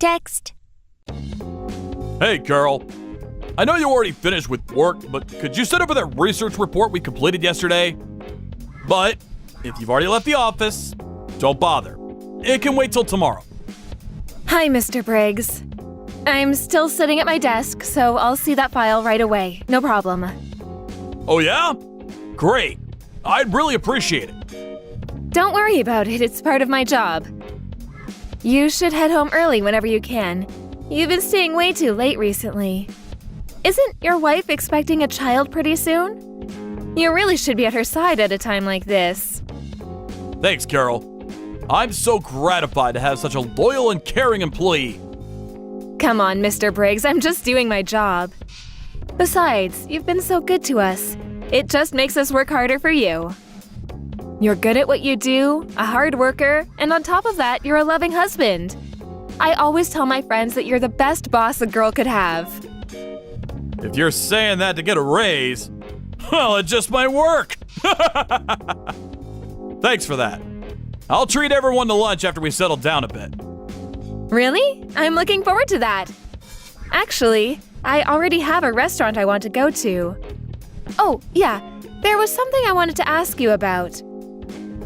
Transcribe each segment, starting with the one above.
text. Hey, Carol. I know you already finished with work, but could you send over that research report we completed yesterday? But if you've already left the office, don't bother. It can wait till tomorrow. Hi, Mr. Briggs. I'm still sitting at my desk, so I'll see that file right away. No problem. Oh yeah? Great. I'd really appreciate it. Don't worry about it, it's part of my job. You should head home early whenever you can. You've been staying way too late recently. Isn't your wife expecting a child pretty soon? You really should be at her side at a time like this. Thanks, Carol. I'm so gratified to have such a loyal and caring employee. Come on, Mr. Briggs, I'm just doing my job. Besides, you've been so good to us. It just makes us work harder for you. You're good at what you do, a hard worker, and on top of that, you're a loving husband. I always tell my friends that you're the best boss a girl could have. If you're saying that to get a raise, well, it just might work. Thanks for that. I'll treat everyone to lunch after we settle down a bit. Really? I'm looking forward to that. Actually, I already have a restaurant I want to go to. Oh, yeah, there was something I wanted to ask you about.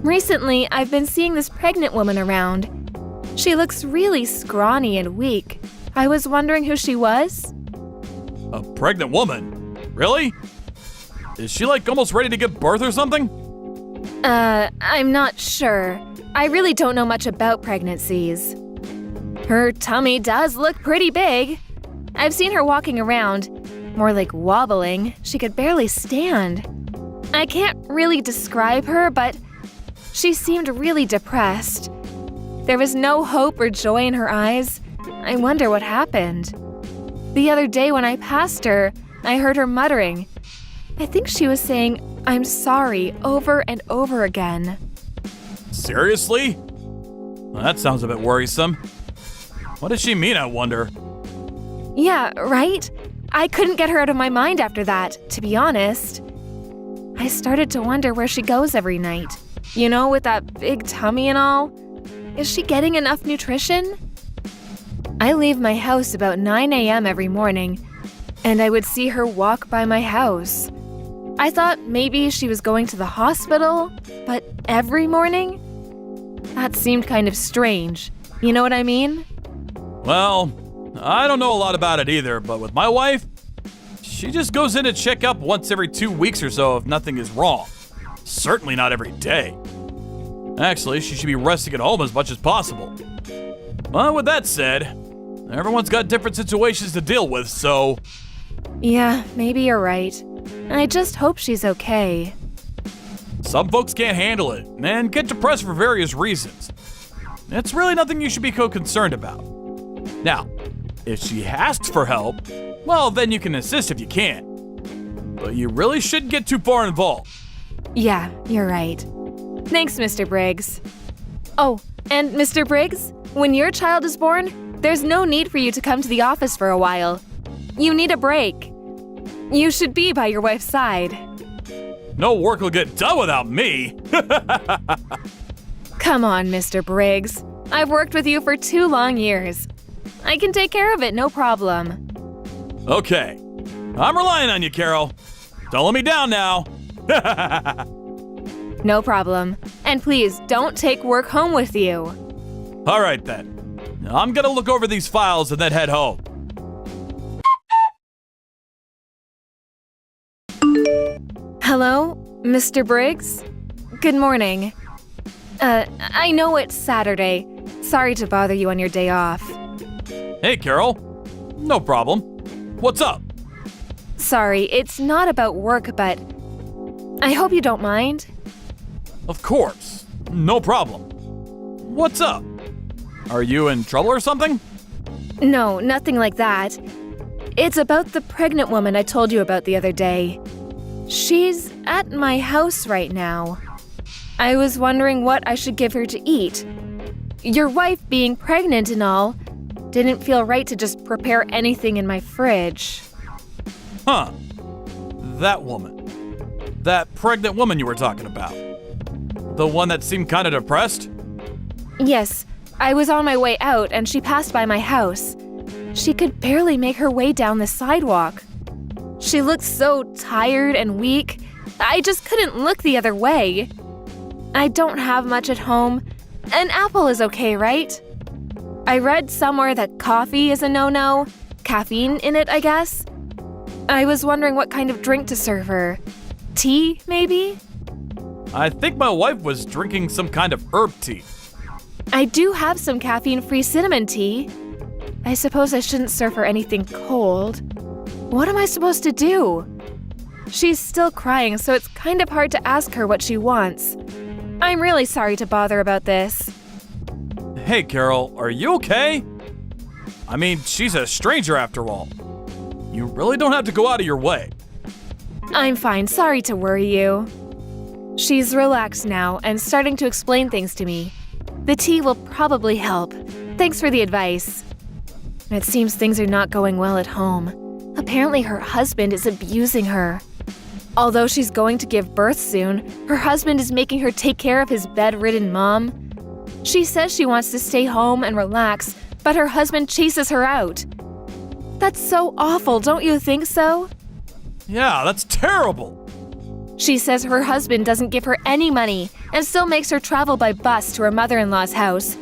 Recently, I've been seeing this pregnant woman around. She looks really scrawny and weak. I was wondering who she was? A pregnant woman? Really? Is she like almost ready to give birth or something? I'm not sure. I really don't know much about pregnancies. Her tummy does look pretty big. I've seen her walking around, more like wobbling. She could barely stand. I can't really describe her, but she seemed really depressed. There was no hope or joy in her eyes. I wonder what happened. The other day when I passed her, I heard her muttering. I think she was saying, "I'm sorry," over and over again. Seriously? Well, that sounds a bit worrisome. What does she mean, I wonder? Yeah, right? I couldn't get her out of my mind after that, to be honest. I started to wonder where she goes every night. You know, with that big tummy and all. Is she getting enough nutrition? I leave my house about 9 a.m. every morning, and I would see her walk by my house. I thought maybe she was going to the hospital, but every morning? That seemed kind of strange. You know what I mean? Well, I don't know a lot about it either, but with my wife, she just goes in to check up once every 2 weeks or so if nothing is wrong. Certainly not every day. Actually, she should be resting at home as much as possible. Well, with that said, everyone's got different situations to deal with, so... Yeah, maybe you're right. I just hope she's okay. Some folks can't handle it and get depressed for various reasons. It's really nothing you should be concerned about. Now, if she asks for help, well, then you can assist if you can. But you really shouldn't get too far involved. Yeah, you're right. Thanks, Mr. Briggs. Oh, and Mr. Briggs, when your child is born, there's no need for you to come to the office for a while. You need a break. You should be by your wife's side. No work will get done without me. Come on, Mr. Briggs. I've worked with you for 2 long years. I can take care of it, no problem. Okay. I'm relying on you, Carol. Don't let me down now. No problem. And please, don't take work home with you. All right, then. I'm gonna look over these files and then head home. Hello, Mr. Briggs? Good morning. I know it's Saturday. Sorry to bother you on your day off. Hey, Carol. No problem. What's up? Sorry, it's not about work, but I hope you don't mind. Of course. No problem. What's up? Are you in trouble or something? No, nothing like that. It's about the pregnant woman I told you about the other day. She's at my house right now. I was wondering what I should give her to eat. Your wife being pregnant and all, didn't feel right to just prepare anything in my fridge. Huh. That woman. That pregnant woman you were talking about. The one that seemed kind of depressed? Yes, I was on my way out and she passed by my house. She could barely make her way down the sidewalk. She looked so tired and weak, I just couldn't look the other way. I don't have much at home. An apple is okay, right? I read somewhere that coffee is a no-no. Caffeine in it, I guess. I was wondering what kind of drink to serve her. Tea, maybe? I think my wife was drinking some kind of herb tea. I do have some caffeine-free cinnamon tea. I suppose I shouldn't serve her anything cold. What am I supposed to do? She's still crying, so it's kind of hard to ask her what she wants. I'm really sorry to bother about this. Hey, Carol, are you okay? I mean, she's a stranger after all. You really don't have to go out of your way. I'm fine, sorry to worry you. She's relaxed now and starting to explain things to me. The tea will probably help. Thanks for the advice. It seems things are not going well at home. Apparently her husband is abusing her. Although she's going to give birth soon, her husband is making her take care of his bedridden mom. She says she wants to stay home and relax, but her husband chases her out. That's so awful, don't you think so? Yeah, that's terrible. She says her husband doesn't give her any money and still makes her travel by bus to her mother-in-law's house.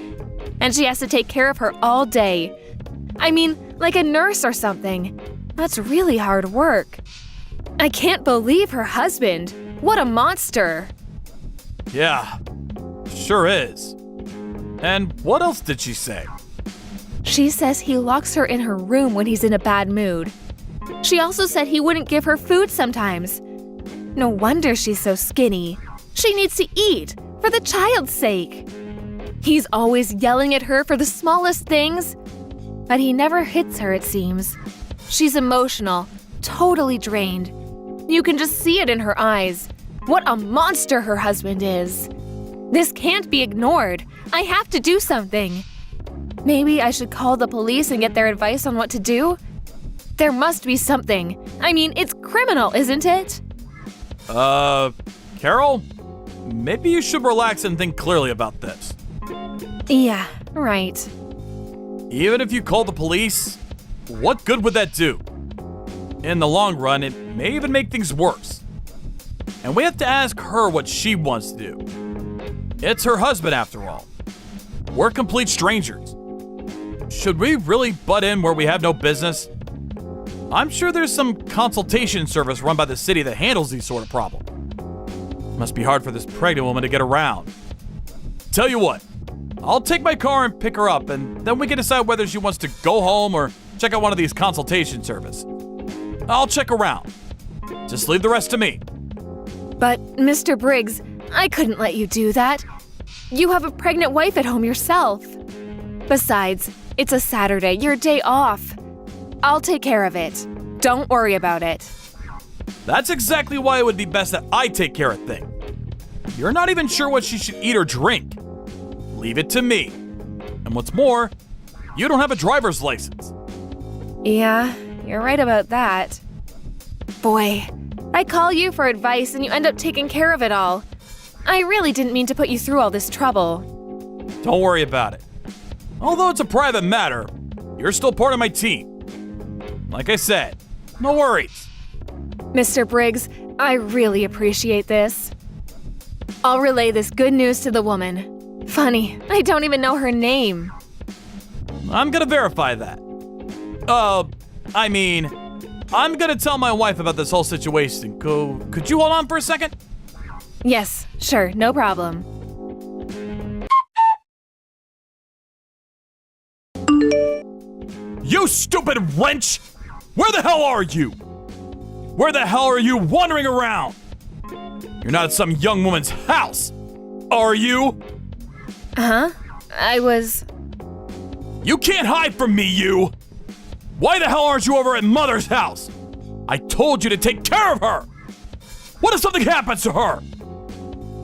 And she has to take care of her all day. I mean, like a nurse or something. That's really hard work. I can't believe her husband. What a monster. Yeah, sure is. And what else did she say? She says he locks her in her room when he's in a bad mood. She also said he wouldn't give her food sometimes. No wonder she's so skinny. She needs to eat, for the child's sake. He's always yelling at her for the smallest things. But he never hits her, it seems. She's emotional, totally drained. You can just see it in her eyes. What a monster her husband is. This can't be ignored. I have to do something. Maybe I should call the police and get their advice on what to do? There must be something. I mean, it's criminal, isn't it? Carol? Maybe you should relax and think clearly about this. Yeah, right. Even if you call the police, what good would that do? In the long run, it may even make things worse. And we have to ask her what she wants to do. It's her husband, after all. We're complete strangers. Should we really butt in where we have no business? I'm sure there's some consultation service run by the city that handles these sort of problems. Must be hard for this pregnant woman to get around. Tell you what, I'll take my car and pick her up, and then we can decide whether she wants to go home or check out one of these consultation services. I'll check around. Just leave the rest to me. But, Mr. Briggs, I couldn't let you do that. You have a pregnant wife at home yourself. Besides, it's a Saturday, your day off. I'll take care of it. Don't worry about it. That's exactly why it would be best that I take care of things. You're not even sure what she should eat or drink. Leave it to me. And what's more, you don't have a driver's license. Yeah, you're right about that. Boy, I call you for advice and you end up taking care of it all. I really didn't mean to put you through all this trouble. Don't worry about it. Although it's a private matter, you're still part of my team. Like I said, no worries. Mr. Briggs, I really appreciate this. I'll relay this good news to the woman. Funny, I don't even know her name. I'm gonna verify that. I'm gonna tell my wife about this whole situation. Could you hold on for a second? Yes, sure, no problem. You stupid wench! Where the hell are you? Where the hell are you wandering around? You're not at some young woman's house, are you? Huh? You can't hide from me, you! Why the hell aren't you over at Mother's house? I told you to take care of her! What if something happens to her?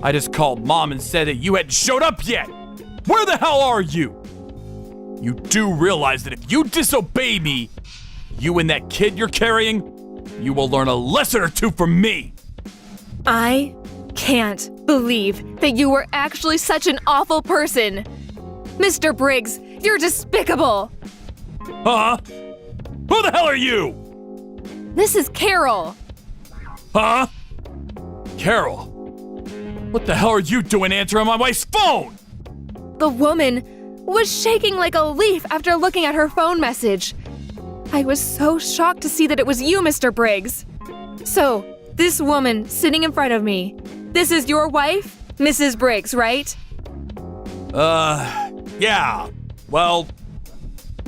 I just called Mom and said that you hadn't showed up yet! Where the hell are you? You do realize that if you disobey me, you and that kid you're carrying, you will learn a lesson or two from me! I can't believe that you were actually such an awful person. Mr. Briggs, you're despicable! Huh? Who the hell are you? This is Carol. Huh? Carol? What the hell are you doing answering my wife's phone? The woman was shaking like a leaf after looking at her phone message. I was so shocked to see that it was you, Mr. Briggs. So, this woman sitting in front of me, this is your wife, Mrs. Briggs, right? Yeah. Well,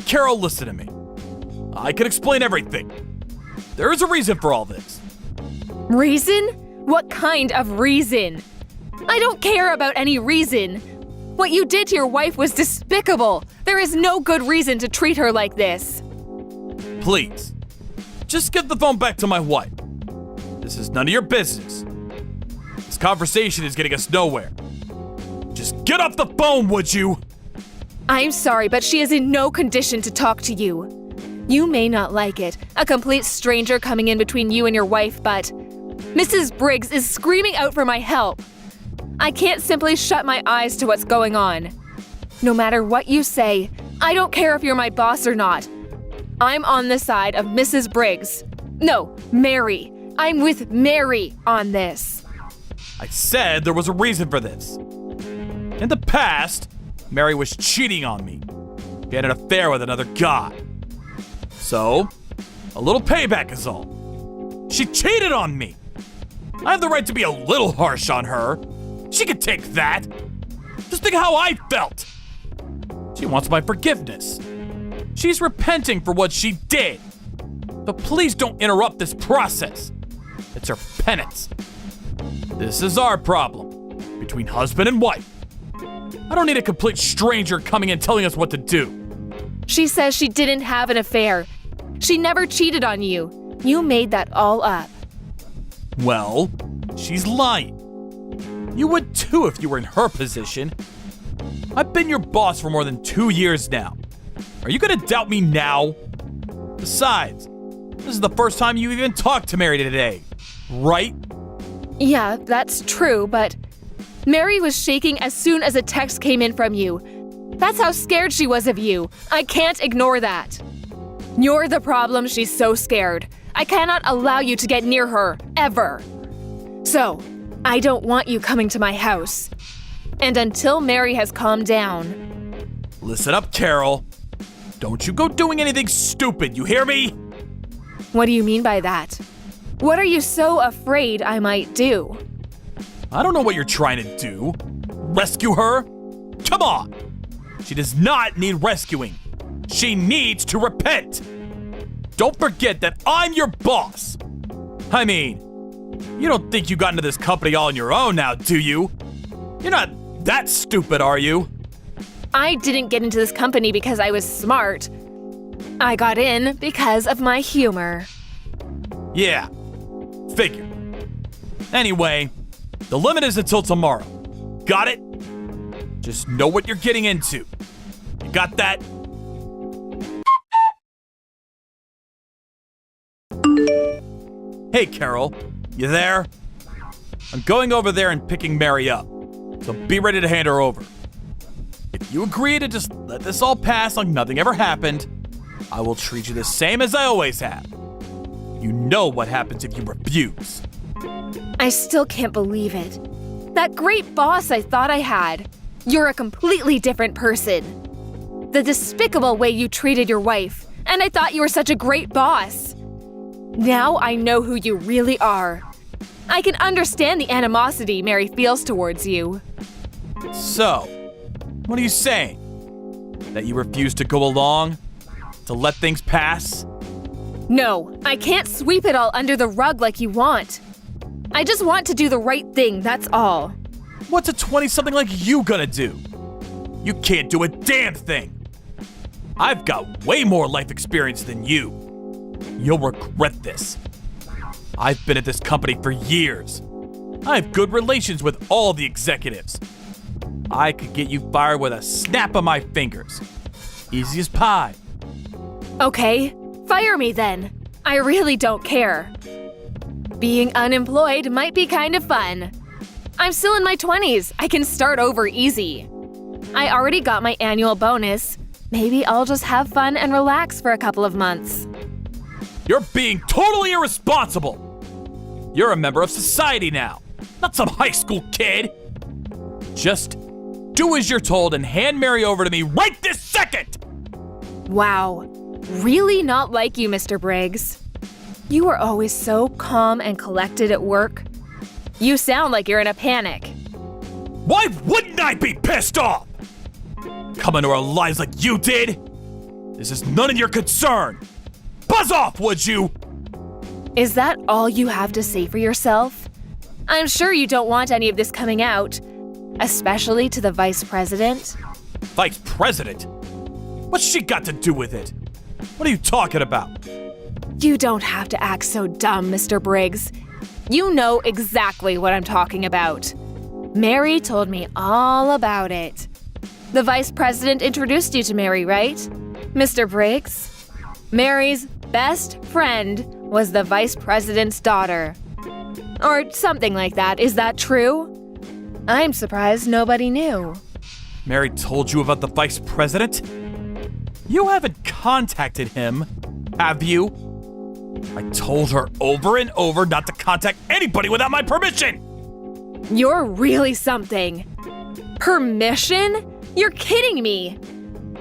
Carol, listen to me. I can explain everything. There is a reason for all this. Reason? What kind of reason? I don't care about any reason. What you did to your wife was despicable. There is no good reason to treat her like this. Please, just give the phone back to my wife. This is none of your business. This conversation is getting us nowhere. Just get off the phone, would you? I'm sorry, but she is in no condition to talk to you. You may not like it, a complete stranger coming in between you and your wife, but Mrs. Briggs is screaming out for my help. I can't simply shut my eyes to what's going on. No matter what you say, I don't care if you're my boss or not. I'm on the side of Mrs. Briggs. No, Mary. I'm with Mary on this. I said there was a reason for this. In the past, Mary was cheating on me. She had an affair with another guy. So, a little payback is all. She cheated on me. I have the right to be a little harsh on her. She could take that. Just think how I felt. She wants my forgiveness. She's repenting for what she did. But please don't interrupt this process. It's her penance. This is our problem, between husband and wife. I don't need a complete stranger coming in telling us what to do. She says she didn't have an affair. She never cheated on you. You made that all up. Well, she's lying. You would too if you were in her position. I've been your boss for more than 2 years now. Are you gonna doubt me now? Besides, this is the first time you even talked to Mary today, right? Yeah, that's true, but Mary was shaking as soon as a text came in from you. That's how scared she was of you. I can't ignore that. You're the problem. She's so scared. I cannot allow you to get near her, ever. So, I don't want you coming to my house. And until Mary has calmed down. Listen up, Carol. Don't you go doing anything stupid, you hear me? What do you mean by that? What are you so afraid I might do? I don't know what you're trying to do. Rescue her? Come on! She does not need rescuing. She needs to repent. Don't forget that I'm your boss. I mean, you don't think you got into this company all on your own now, do you? You're not that stupid, are you? I didn't get into this company because I was smart. I got in because of my humor. Yeah, figure. Anyway, the limit is until tomorrow. Got it? Just know what you're getting into. You got that? Hey, Carol, you there? I'm going over there and picking Mary up, so be ready to hand her over. If you agree to just let this all pass like nothing ever happened, I will treat you the same as I always have. You know what happens if you refuse. I still can't believe it. That great boss I thought I had. You're a completely different person. The despicable way you treated your wife, and I thought you were such a great boss. Now I know who you really are. I can understand the animosity Mary feels towards you. So, what are you saying? That you refuse to go along? To let things pass? No, I can't sweep it all under the rug like you want. I just want to do the right thing, that's all. What's a 20-something like you gonna do? You can't do a damn thing. I've got way more life experience than you. You'll regret this. I've been at this company for years. I have good relations with all the executives. I could get you fired with a snap of my fingers. Easy as pie. Okay, fire me then. I really don't care. Being unemployed might be kind of fun. I'm still in my 20s. I can start over easy. I already got my annual bonus. Maybe I'll just have fun and relax for a couple of months. You're being totally irresponsible. You're a member of society now, not some high school kid. Just do as you're told and hand Mary over to me right this second! Wow, really not like you, Mr. Briggs. You are always so calm and collected at work. You sound like you're in a panic. Why wouldn't I be pissed off? Come into our lives like you did? This is none of your concern. Buzz off, would you? Is that all you have to say for yourself? I'm sure you don't want any of this coming out, especially to the vice president. Vice president? What's she got to do with it? What are you talking about? You don't have to act so dumb, Mr. Briggs. You know exactly what I'm talking about. Mary told me all about it. The vice president introduced you to Mary, right? Mr. Briggs? Mary's best friend was the vice president's daughter. Or something like that. Is that true? I'm surprised nobody knew. Mary told you about the vice president? You haven't contacted him, have you? I told her over and over not to contact anybody without my permission! You're really something. Permission? You're kidding me.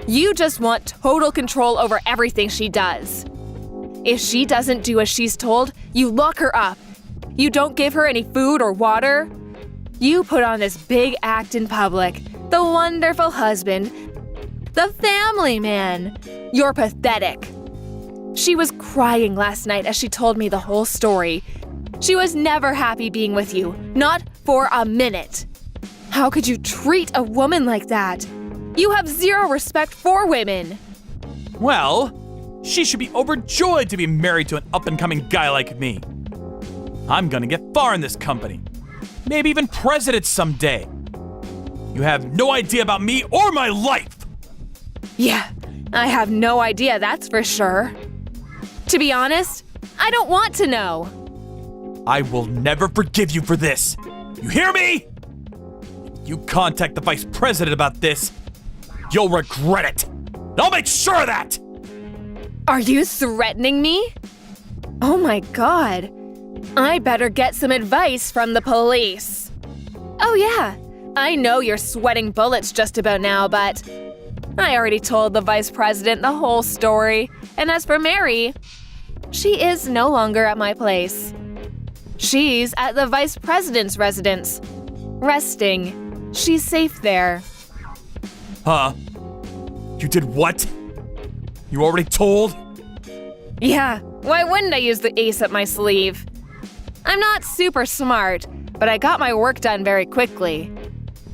You just want total control over everything she does. If she doesn't do as she's told, you lock her up. You don't give her any food or water. You put on this big act in public, the wonderful husband, the family man. You're pathetic. She was crying last night as she told me the whole story. She was never happy being with you, not for a minute. How could you treat a woman like that? You have zero respect for women. Well, she should be overjoyed to be married to an up-and-coming guy like me. I'm gonna get far in this company. Maybe even president someday. You have no idea about me or my life! Yeah, I have no idea, that's for sure. To be honest, I don't want to know. I will never forgive you for this. You hear me? If you contact the vice president about this, you'll regret it. I'll make sure of that! Are you threatening me? Oh my god. I better get some advice from the police. Oh yeah, I know you're sweating bullets just about now, but I already told the vice president the whole story. And as for Mary, she is no longer at my place. She's at the vice president's residence, resting. She's safe there. Huh? You did what? You already told? Yeah, why wouldn't I use the ace up my sleeve? I'm not super smart, but I got my work done very quickly.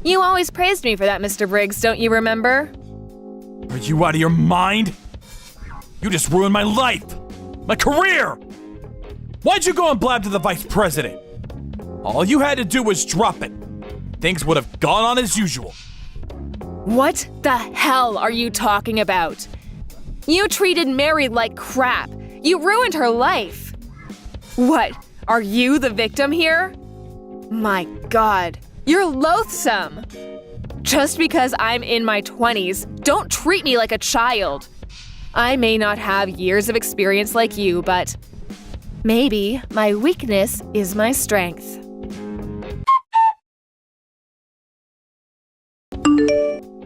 You always praised me for that, Mr. Briggs, don't you remember? Are you out of your mind? You just ruined my life! My career! Why'd you go and blab to the vice president? All you had to do was drop it. Things would have gone on as usual. What the hell are you talking about? You treated Mary like crap. You ruined her life. What, are you the victim here? My god, you're loathsome. Just because I'm in my 20s, don't treat me like a child. I may not have years of experience like you, but maybe my weakness is my strength.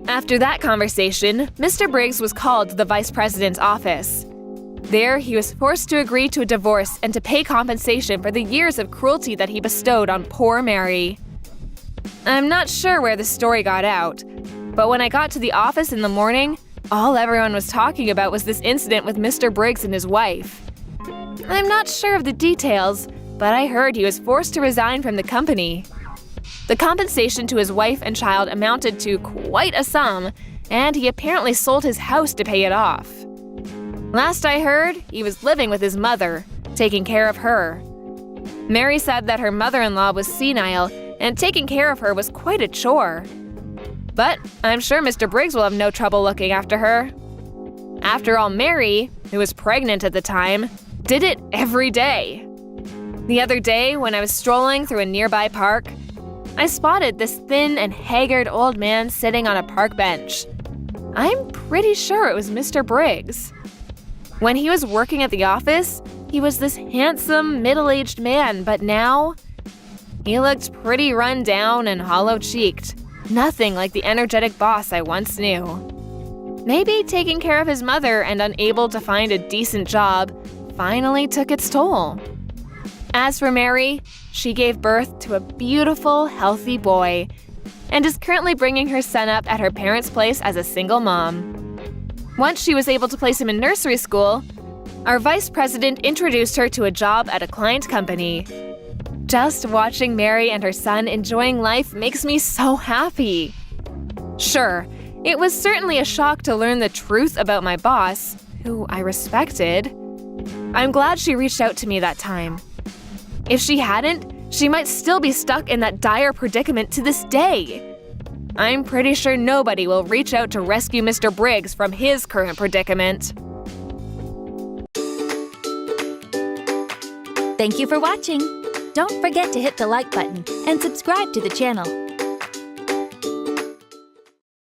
After that conversation, Mr. Briggs was called to the vice president's office. There, he was forced to agree to a divorce and to pay compensation for the years of cruelty that he bestowed on poor Mary. I'm not sure where the story got out, but when I got to the office in the morning, all everyone was talking about was this incident with Mr. Briggs and his wife. I'm not sure of the details, but I heard he was forced to resign from the company. The compensation to his wife and child amounted to quite a sum, and he apparently sold his house to pay it off. Last I heard, he was living with his mother, taking care of her. Mary said that her mother-in-law was senile, and taking care of her was quite a chore. But I'm sure Mr. Briggs will have no trouble looking after her. After all, Mary, who was pregnant at the time, did it every day. The other day, when I was strolling through a nearby park, I spotted this thin and haggard old man sitting on a park bench. I'm pretty sure it was Mr. Briggs. When he was working at the office, he was this handsome, middle-aged man, but now he looked pretty run down and hollow-cheeked. Nothing like the energetic boss I once knew. Maybe taking care of his mother and unable to find a decent job finally took its toll. As for Mary, she gave birth to a beautiful, healthy boy and is currently bringing her son up at her parents' place as a single mom. Once she was able to place him in nursery school, our vice president introduced her to a job at a client company. Just watching Mary and her son enjoying life makes me so happy. Sure, it was certainly a shock to learn the truth about my boss, who I respected. I'm glad she reached out to me that time. If she hadn't, she might still be stuck in that dire predicament to this day. I'm pretty sure nobody will reach out to rescue Mr. Briggs from his current predicament. Thank you for watching. Don't forget to hit the like button and subscribe to the channel.